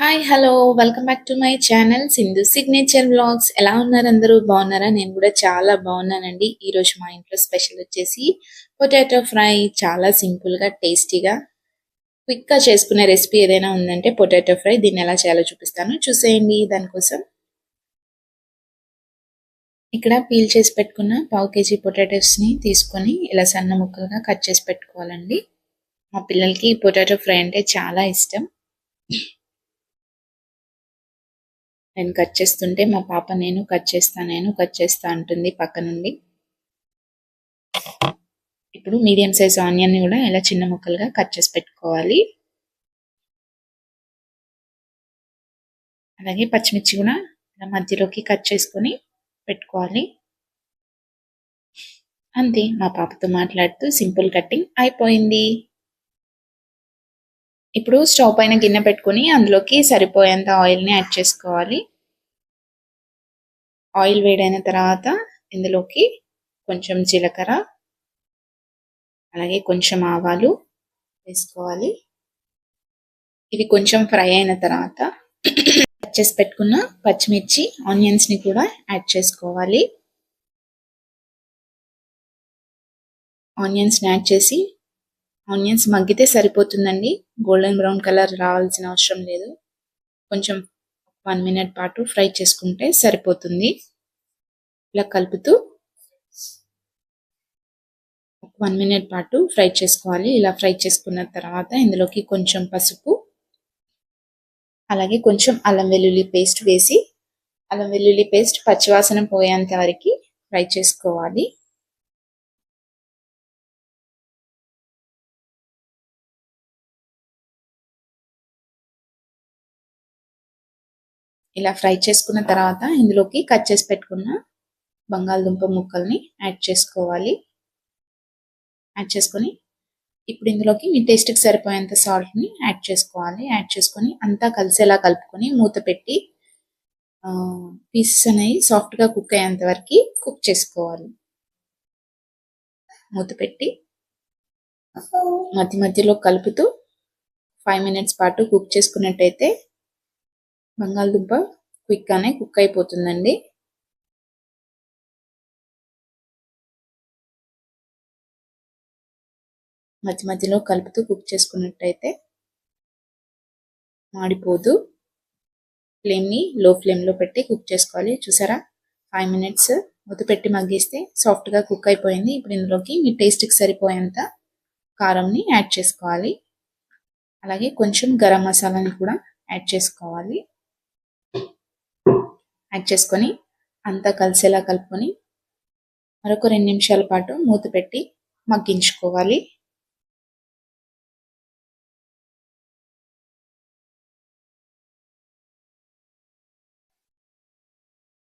Hi hello welcome back to my channel Sindhu signature vlogs. ఎలా ఉన్నారు అందరూ? బాగున్నారా? నేను కూడా చాలా బాగున్నానండి. ఈరోజు మా ఇంట్లో స్పెషల్ వచ్చేసి పొటాటో ఫ్రై. చాలా సింపుల్గా టేస్టీగా క్విక్గా చేసుకునే రెసిపీ ఏదైనా ఉందంటే పొటాటో ఫ్రై. దీన్ని ఎలా చేయాలో చూపిస్తాను, చూసేయండి. దానికోసం ఇక్కడ పీల్ చేసి పెట్టుకున్న పావు కేజీ పొటాటోస్ని తీసుకొని ఇలా సన్న ముక్కలుగా కట్ చేసి పెట్టుకోవాలండి. మా పిల్లలకి పొటాటో ఫ్రై అంటే చాలా ఇష్టం. నేను కట్ చేస్తుంటే మా పాప నేను కట్ చేస్తా అంటుంది పక్క నుండి. ఇప్పుడు మీడియం సైజ్ ఆనియన్ని కూడా ఇలా చిన్న ముక్కలుగా కట్ చేసి పెట్టుకోవాలి. అలాగే పచ్చిమిర్చి కూడా ఇలా మధ్యలోకి కట్ చేసుకొని పెట్టుకోవాలి. అంతే, మా పాపతో మాట్లాడుతూ సింపుల్ కటింగ్ అయిపోయింది. ఇప్పుడు స్టవ్ పైన గిన్నె పెట్టుకొని అందులోకి సరిపోయేంత ఆయిల్ని యాడ్ చేసుకోవాలి. ఆయిల్ వేడైన తర్వాత ఇందులోకి కొంచెం జీలకర్ర, అలాగే కొంచెం ఆవాలు వేసుకోవాలి. ఇవి కొంచెం ఫ్రై అయిన తర్వాత కట్ చేసి పెట్టుకున్న పచ్చిమిర్చి, ఆనియన్స్ని కూడా యాడ్ చేసుకోవాలి. ఆనియన్స్ని యాడ్ చేసి ఆనియన్స్ మగ్గితే సరిపోతుందండి. గోల్డెన్ బ్రౌన్ కలర్ రావాల్సిన అవసరం లేదు. కొంచెం 1 మినిట్ పాటు ఫ్రై చేసుకుంటే సరిపోతుంది. ఇలా కలుపుతూ 1 మినిట్ పాటు ఫ్రై చేసుకోవాలి. ఇలా ఫ్రై చేసుకున్న తర్వాత ఇందులోకి కొంచెం పసుపు, అలాగే కొంచెం అల్లం వెల్లుల్లి పేస్ట్ వేసి అల్లం వెల్లుల్లి పేస్ట్ పచ్చివాసన పోయేంత వరకు ఫ్రై చేసుకోవాలి. ఇలా ఫ్రై చేసుకున్న తర్వాత ఇందులోకి కట్ చేసి పెట్టుకున్న బంగాళదుంప ముక్కల్ని యాడ్ చేసుకోవాలి. యాడ్ చేసుకొని ఇప్పుడు ఇందులోకి మీ టేస్ట్కి సరిపోయేంత సాల్ట్ని యాడ్ చేసుకోవాలి. యాడ్ చేసుకొని అంతా కలిసేలా కలుపుకొని మూత పెట్టి పీసెస్ అనేవి సాఫ్ట్గా కుక్ అయ్యేంత వరకు కుక్ చేసుకోవాలి. మూత పెట్టి మధ్య మధ్యలో కలుపుతూ 5 మినిట్స్ పాటు కుక్ చేసుకున్నట్టయితే బంగాళదుంప క్విక్గానే కుక్ అయిపోతుందండి. మధ్య మధ్యలో కలుపుతూ కుక్ చేసుకున్నట్టయితే మాడిపోదు. ఫ్లేమ్ని లో ఫ్లేమ్లో పెట్టి కుక్ చేసుకోవాలి. చూసారా, 5 మినిట్స్ మూత పెట్టి మగ్గిస్తే సాఫ్ట్గా కుక్ అయిపోయింది. ఇప్పుడు ఇందులోకి మీ టేస్ట్కి సరిపోయేంత కారంని యాడ్ చేసుకోవాలి. అలాగే కొంచెం గరం మసాలాని కూడా యాడ్ చేసుకోవాలి. యాడ్ చేసుకొని అంతా కలిసేలా కలుపుకొని మరొక 2 నిమిషాల పాటు మూత పెట్టి మగ్గించుకోవాలి.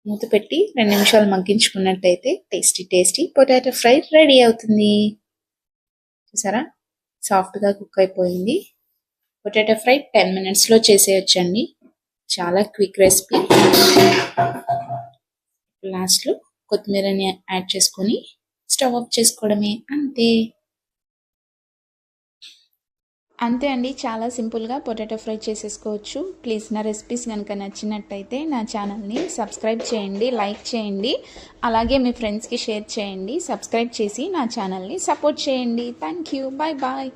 మూత పెట్టి 2 నిమిషాలు మగ్గించుకున్నట్టయితే టేస్టీ పొటాటో ఫ్రై రెడీ అవుతుంది. చూసారా, సాఫ్ట్గా కుక్ అయిపోయింది. పొటాటో ఫ్రై 10 మినిట్స్లో చేసేయచ్చండి. చాలా క్విక్ రెసిపీ. లాస్ట్లో కొత్తిమీరని యాడ్ చేసుకొని స్టవ్ ఆఫ్ చేసుకోవడమే. అంతే అండి, చాలా సింపుల్గా పొటాటో ఫ్రై చేసేసుకోవచ్చు. ప్లీజ్ నా రెసిపీస్ కనుక నచ్చినట్టయితే నా ఛానల్ని సబ్స్క్రైబ్ చేయండి, లైక్ చేయండి, అలాగే మీ ఫ్రెండ్స్కి షేర్ చేయండి. సబ్స్క్రైబ్ చేసి నా ఛానల్ని సపోర్ట్ చేయండి. Thank you. Bye bye.